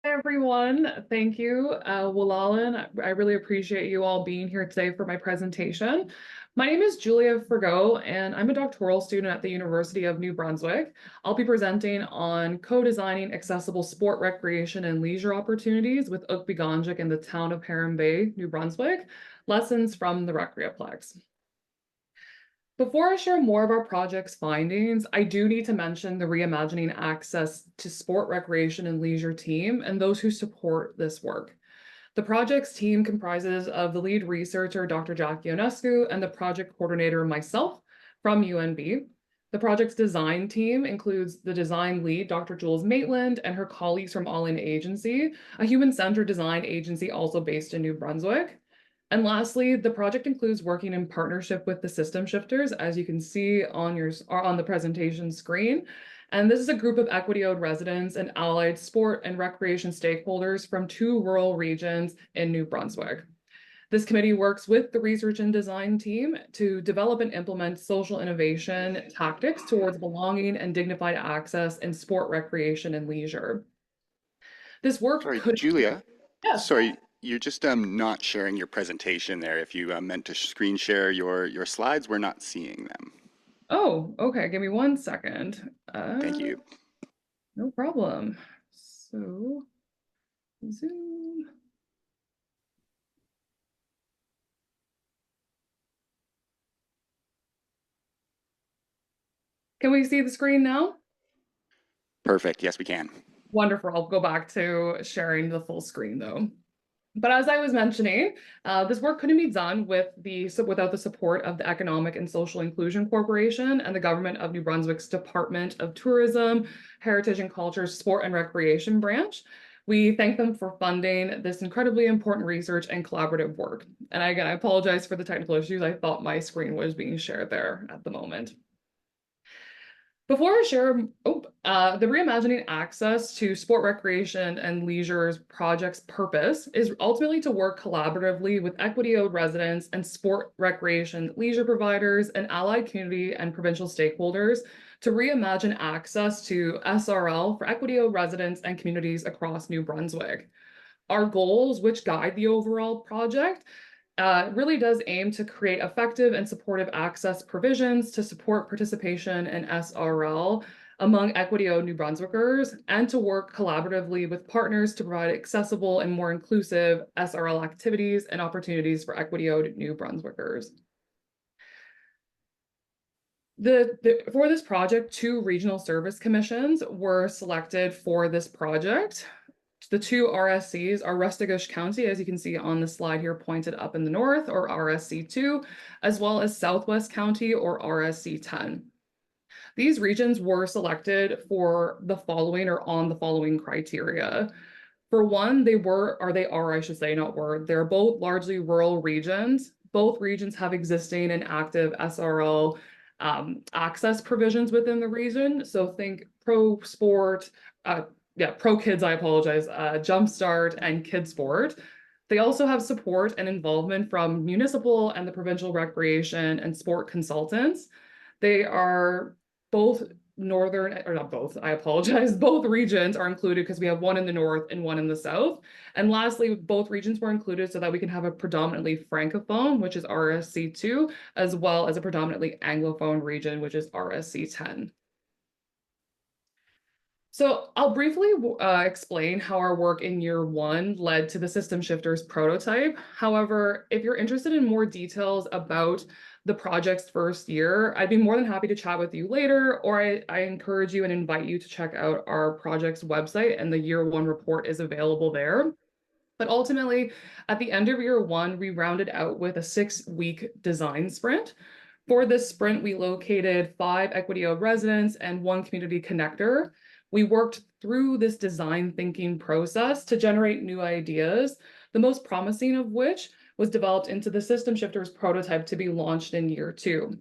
Hi, everyone. Thank you, Walalan. I really appreciate you all being here today for my presentation. My name is Julia Frigault, and I'm a doctoral student at the University of New Brunswick. I'll be presenting on co-designing accessible sport, recreation, and leisure opportunities with Ugpi'ganjig in the town of Heron Bay, New Brunswick, lessons from the Recreaplex. Before I share more of our project's findings, I do need to mention the Reimagining Access to Sport, Recreation, and Leisure team and those who support this work. The project's team comprises of the lead researcher, Dr. Jackie Oncescu, and the project coordinator, myself, from UNB. The project's design team includes the design lead, Dr. Jules Maitland, and her colleagues from All In Agency, a human-centered design agency also based in New Brunswick. And lastly, the project includes working in partnership with the system shifters, as you can see on the presentation screen. And this is a group of equity-owed residents and allied sport and recreation stakeholders from 2 rural regions in New Brunswick. This committee works with the research and design team to develop and implement social innovation tactics towards belonging and dignified access in sport, recreation, and leisure. This work Sorry, could... Julia. Yes. Sorry, you're just not sharing your presentation there. If you meant to screen share your slides, we're not seeing them. Oh, okay. Give me 1 second. Thank you. No problem. So, Zoom. Can we see the screen now? Perfect. Yes, we can. Wonderful. I'll go back to sharing the full screen though. But as I was mentioning, this work couldn't be done without the support of the Economic and Social Inclusion Corporation and the Government of New Brunswick's Department of Tourism, Heritage and Culture, Sport and Recreation branch. We thank them for funding this incredibly important research and collaborative work. And again, I apologize for the technical issues. I thought my screen was being shared there at the moment. Before I share, the Reimagining Access to Sport, Recreation, and Leisure's project's purpose is ultimately to work collaboratively with equity-owed residents and sport, recreation, leisure providers, and allied community and provincial stakeholders to reimagine access to SRL for equity-owed residents and communities across New Brunswick. Our goals, which guide the overall project, really does aim to create effective and supportive access provisions to support participation in SRL among equity-owed New Brunswickers and to work collaboratively with partners to provide accessible and more inclusive SRL activities and opportunities for equity-owed New Brunswickers. For this project, 2 regional service commissions were selected for this project. The 2 RSCs are Restigouche County, as you can see on the slide here pointed up in the north, or RSC2, as well as Southwest County, or RSC10. These regions were selected for the following or on the following criteria. For one, they're both largely rural regions. Both regions have existing and active SRL access provisions within the region. So think pro sport, pro kids, I apologize, Jumpstart and Kid Sport. They also have support and involvement from municipal and the provincial recreation and sport consultants. They are both northern, or not both, I apologize, both regions are included because we have one in the north and one in the south. And lastly, both regions were included so that we can have a predominantly francophone, which is RSC2, as well as a predominantly anglophone region, which is RSC10. So I'll briefly explain how our work in year 1 led to the system shifters prototype. However, if you're interested in more details about the project's first year, I'd be more than happy to chat with you later, or I encourage you and invite you to check out our project's website, and the year 1 report is available there. But ultimately, at the end of year 1, we rounded out with a 6-week design sprint. For this sprint, we located 5 equity-owed residents and 1 community connector. We worked through this design thinking process to generate new ideas, the most promising of which was developed into the system shifters prototype to be launched in year 2.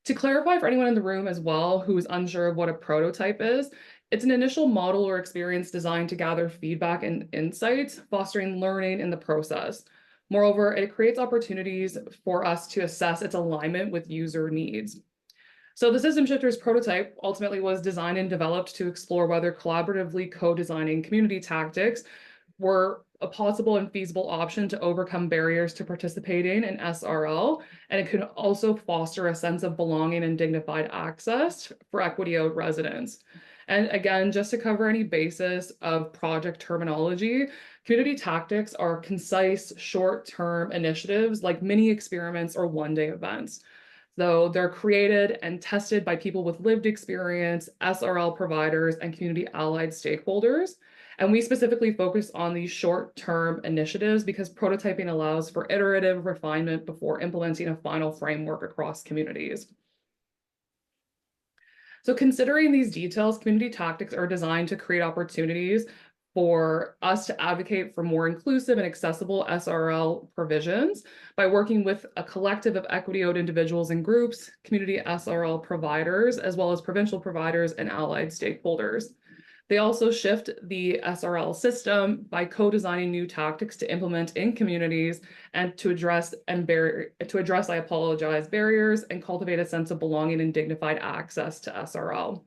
To clarify for anyone in the room as well who is unsure of what a prototype is, it's an initial model or experience designed to gather feedback and insights, fostering learning in the process. Moreover, it creates opportunities for us to assess its alignment with user needs. So the System Shifters prototype ultimately was designed and developed to explore whether collaboratively co-designing community tactics were a possible and feasible option to overcome barriers to participating in SRL, and it could also foster a sense of belonging and dignified access for equity owed residents. And again, just to cover any basis of project terminology, community tactics are concise, short-term initiatives like mini experiments or one-day events. Though they're created and tested by people with lived experience, SRL providers, and community allied stakeholders. And we specifically focus on these short-term initiatives because prototyping allows for iterative refinement before implementing a final framework across communities. So considering these details, community tactics are designed to create opportunities for us to advocate for more inclusive and accessible SRL provisions by working with a collective of equity-owed individuals and groups, community SRL providers, as well as provincial providers and allied stakeholders. They also shift the SRL system by co-designing new tactics to implement in communities and to address barriers and cultivate a sense of belonging and dignified access to SRL.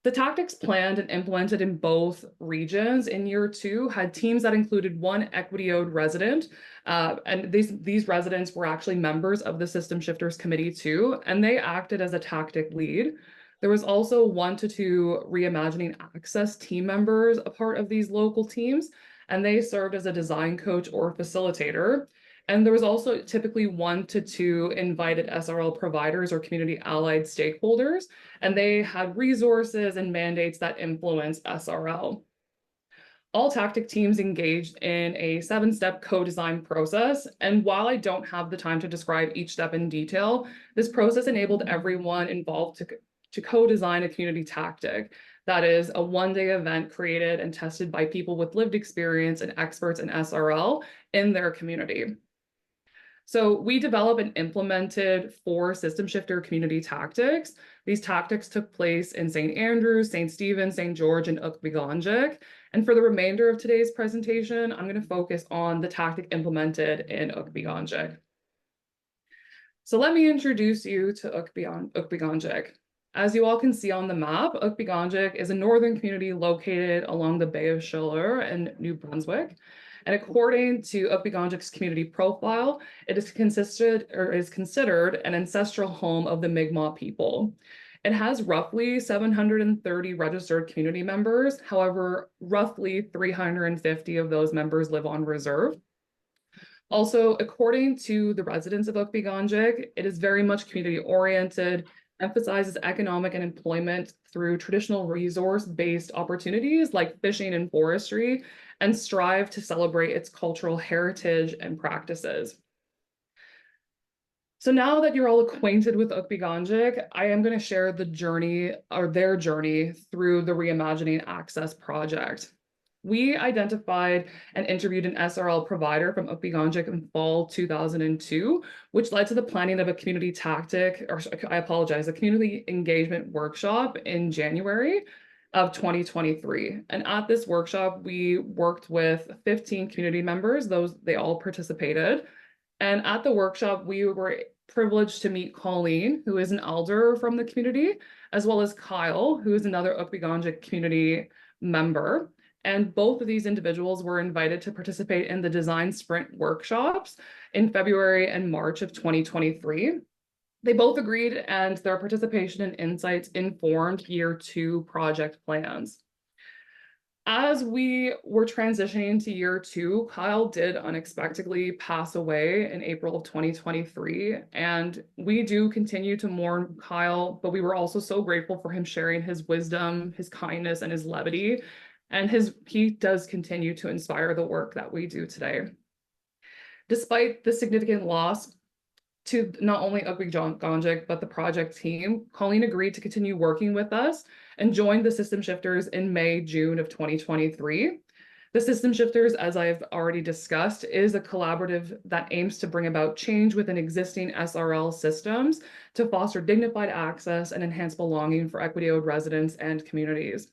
The tactics planned and implemented in both regions in year 2 had teams that included one equity-owed resident, and these residents were actually members of the System Shifters Committee too, and they acted as a tactic lead. There was also 1 to 2 Reimagining Access team members a part of these local teams, and they served as a design coach or facilitator. And there was also typically 1 to 2 invited SRL providers or community allied stakeholders, and they had resources and mandates that influence SRL. All tactic teams engaged in a 7-step co-design process, and while I don't have the time to describe each step in detail, this process enabled everyone involved to co-design a community tactic. That is a one-day event created and tested by people with lived experience and experts in SRL in their community. So we developed and implemented 4 system shifter community tactics. These tactics took place in St. Andrews, St. Stephen, St. George, and Ugpi'ganjig. And for the remainder of today's presentation, I'm going to focus on the tactic implemented in Ugpi'ganjig. So let me introduce you to Ugpi'ganjig. As you all can see on the map, Ugpi'ganjig is a northern community located along the Bay of Chaleur in New Brunswick. And according to Ugpi'ganjig's community profile, it is considered an ancestral home of the Mi'gmaq people. It has roughly 730 registered community members. However, roughly 350 of those members live on reserve. Also, according to the residents of Ugpi'ganjig, it is very much community oriented, emphasizes economic and employment through traditional resource-based opportunities like fishing and forestry, and strive to celebrate its cultural heritage and practices. So now that you're all acquainted with Ugpi'ganjig, I am going to share the journey or their journey through the Reimagining Access project. We identified and interviewed an SRL provider from Ugpi'ganjig in fall 2002, which led to the planning of a community tactic, or I apologize, a community engagement workshop in January of 2023. And at this workshop, we worked with 15 community members, they all participated. And at the workshop, we were privileged to meet Colleen, who is an elder from the community, as well as Kyle, who is another Ugpi'ganjig community member. And both of these individuals were invited to participate in the design sprint workshops in February and March of 2023. They both agreed, and their participation and insights informed year 2 project plans. As we were transitioning to year 2, Kyle did unexpectedly pass away in April of 2023. And we do continue to mourn Kyle, but we were also so grateful for him sharing his wisdom, his kindness, and his levity. And he does continue to inspire the work that we do today. Despite the significant loss to not only Ugpi'ganjig, but the project team, Colleen agreed to continue working with us and joined the System Shifters in June of 2023. The System Shifters, as I've already discussed, is a collaborative that aims to bring about change within existing SRL systems to foster dignified access and enhance belonging for equity-owed residents and communities.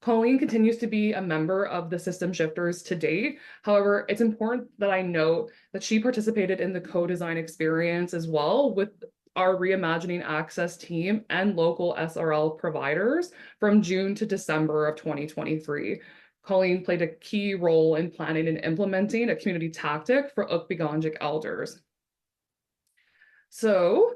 Colleen continues to be a member of the System Shifters to date. However, it's important that I note that she participated in the co-design experience as well with our Reimagining Access team and local SRL providers from June to December of 2023. Colleen played a key role in planning and implementing a community tactic for Ugpi'ganjig Elders. So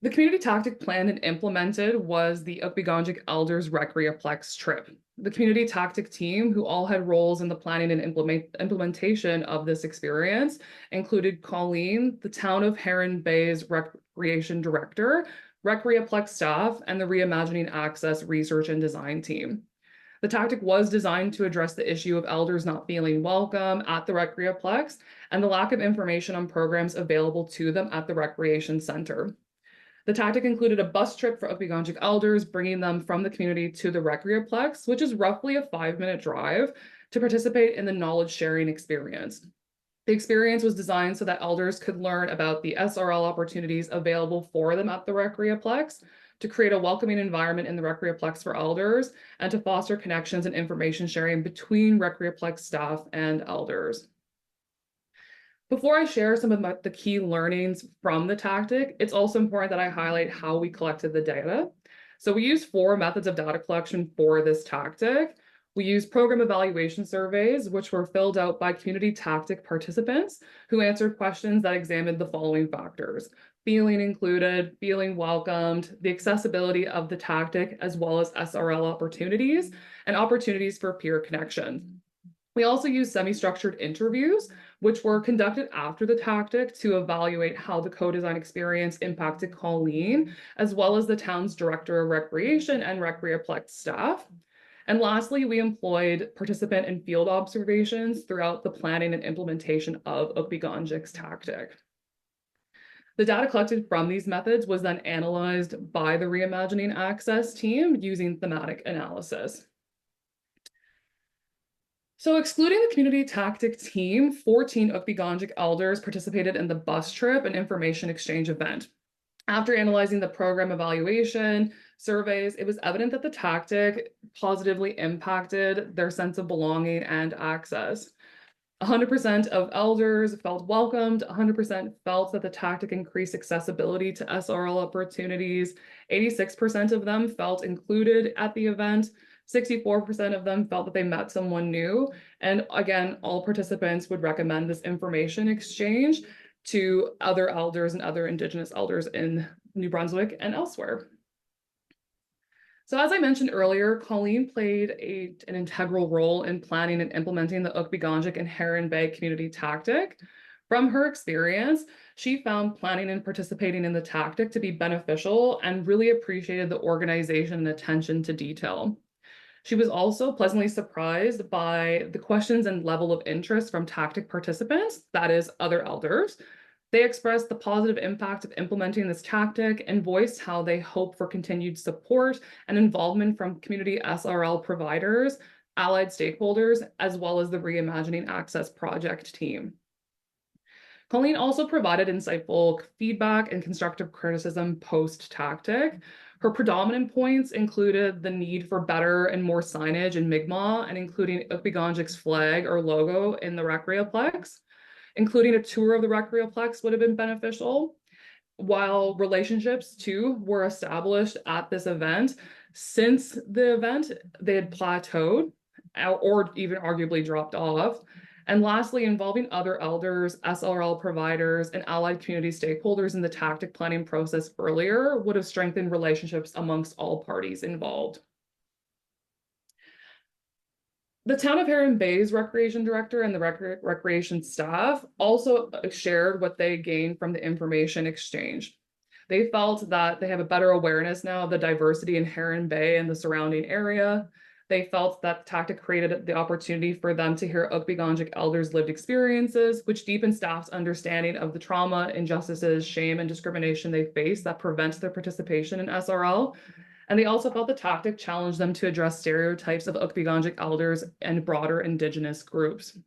the community tactic planned and implemented was the Ugpi'ganjig Elders Recreaplex trip. The community tactic team, who all had roles in the planning and implementation of this experience, included Colleen, the town of Heron Bay's recreation director, Recreaplex staff, and the Reimagining Access research and design team. The tactic was designed to address the issue of elders not feeling welcome at the Recreaplex and the lack of information on programs available to them at the recreation center. The tactic included a bus trip for Upgi'ganjig elders, bringing them from the community to the Recreaplex, which is roughly a 5-minute drive, to participate in the knowledge sharing experience. The experience was designed so that elders could learn about the SRL opportunities available for them at the Recreaplex, to create a welcoming environment in the Recreaplex for elders, and to foster connections and information sharing between Recreaplex staff and elders. Before I share some of the key learnings from the tactic, it's also important that I highlight how we collected the data. So we used 4 methods of data collection for this tactic. We used program evaluation surveys, which were filled out by community tactic participants who answered questions that examined the following factors: feeling included, feeling welcomed, the accessibility of the tactic, as well as SRL opportunities and opportunities for peer connection. We also used semi-structured interviews, which were conducted after the tactic to evaluate how the co-design experience impacted Colleen, as well as the town's director of recreation and Recreaplex staff. And lastly, we employed participant and field observations throughout the planning and implementation of Ugpi'ganjig's tactic. The data collected from these methods was then analyzed by the Reimagining Access team using thematic analysis. So excluding the community tactic team, 14 Ugpi'ganjig elders participated in the bus trip and information exchange event. After analyzing the program evaluation surveys, it was evident that the tactic positively impacted their sense of belonging and access. 100% of elders felt welcomed, 100% felt that the tactic increased accessibility to SRL opportunities, 86% of them felt included at the event, 64% of them felt that they met someone new, and again, all participants would recommend this information exchange to other elders and other Indigenous elders in New Brunswick and elsewhere. So as I mentioned earlier, Colleen played an integral role in planning and implementing the Ugpi'ganjig and Heron Bay community tactic. From her experience, she found planning and participating in the tactic to be beneficial and really appreciated the organization and attention to detail. She was also pleasantly surprised by the questions and level of interest from tactic participants, that is, other elders. They expressed the positive impact of implementing this tactic and voiced how they hope for continued support and involvement from community SRL providers, allied stakeholders, as well as the Reimagining Access project team. Colleen also provided insightful feedback and constructive criticism post-tactic. Her predominant points included the need for better and more signage in Mi'gmaq, and including Ugpi'ganjig's flag or logo in the Recreaplex. Including a tour of the Recreaplex would have been beneficial. While relationships too were established at this event, since the event, they had plateaued or even arguably dropped off. And lastly, involving other elders, SRL providers, and allied community stakeholders in the tactic planning process earlier would have strengthened relationships amongst all parties involved. The town of Heron Bay's recreation director and the recreation staff also shared what they gained from the information exchange. They felt that they have a better awareness now of the diversity in Heron Bay and the surrounding area. They felt that the tactic created the opportunity for them to hear Ugpi'ganjig elders' lived experiences, which deepened staff's understanding of the trauma, injustices, shame, and discrimination they face that prevents their participation in SRL. And they also felt the tactic challenged them to address stereotypes of Ugpi'ganjig elders and broader Indigenous groups.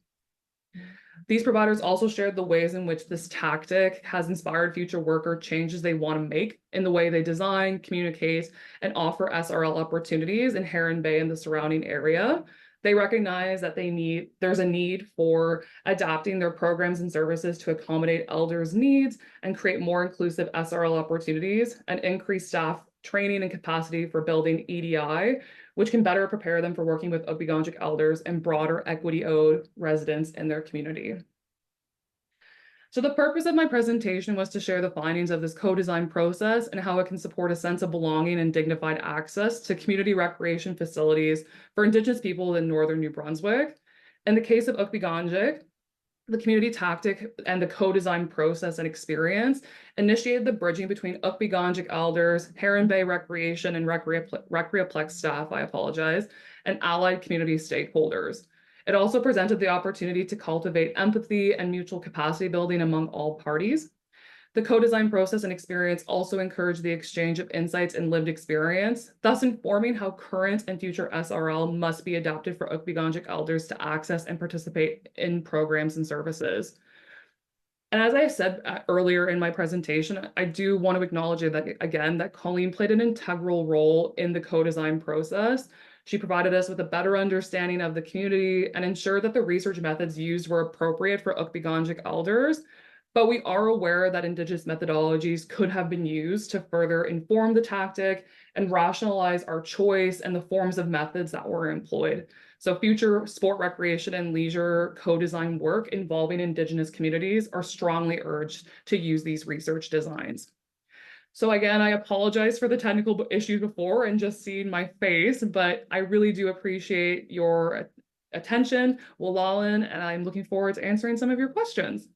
These providers also shared the ways in which this tactic has inspired future work or changes they want to make in the way they design, communicate, and offer SRL opportunities in Heron Bay and the surrounding area. They recognize that there's a need for adapting their programs and services to accommodate elders' needs and create more inclusive SRL opportunities and increase staff training and capacity for building EDI, which can better prepare them for working with Ugpi'ganjig elders and broader equity-owed residents in their community. So the purpose of my presentation was to share the findings of this co-design process and how it can support a sense of belonging and dignified access to community recreation facilities for Indigenous people in northern New Brunswick. In the case of Ugpi'ganjig, the community tactic and the co-design process and experience initiated the bridging between Ugpi'ganjig elders, Heron Bay Recreation and Recreaplex staff, and allied community stakeholders. It also presented the opportunity to cultivate empathy and mutual capacity building among all parties. The co-design process and experience also encouraged the exchange of insights and lived experience, thus informing how current and future SRL must be adapted for Ugpi'ganjig elders to access and participate in programs and services. And as I said earlier in my presentation, I do want to acknowledge that, again, that Colleen played an integral role in the co-design process. She provided us with a better understanding of the community and ensured that the research methods used were appropriate for Ugpi'ganjig elders. But we are aware that Indigenous methodologies could have been used to further inform the tactic and rationalize our choice and the forms of methods that were employed. So future sport, recreation, and leisure co-design work involving Indigenous communities are strongly urged to use these research designs. So again, I apologize for the technical issues before and just seeing my face, but I really do appreciate your attention, Walalin, and I'm looking forward to answering some of your questions.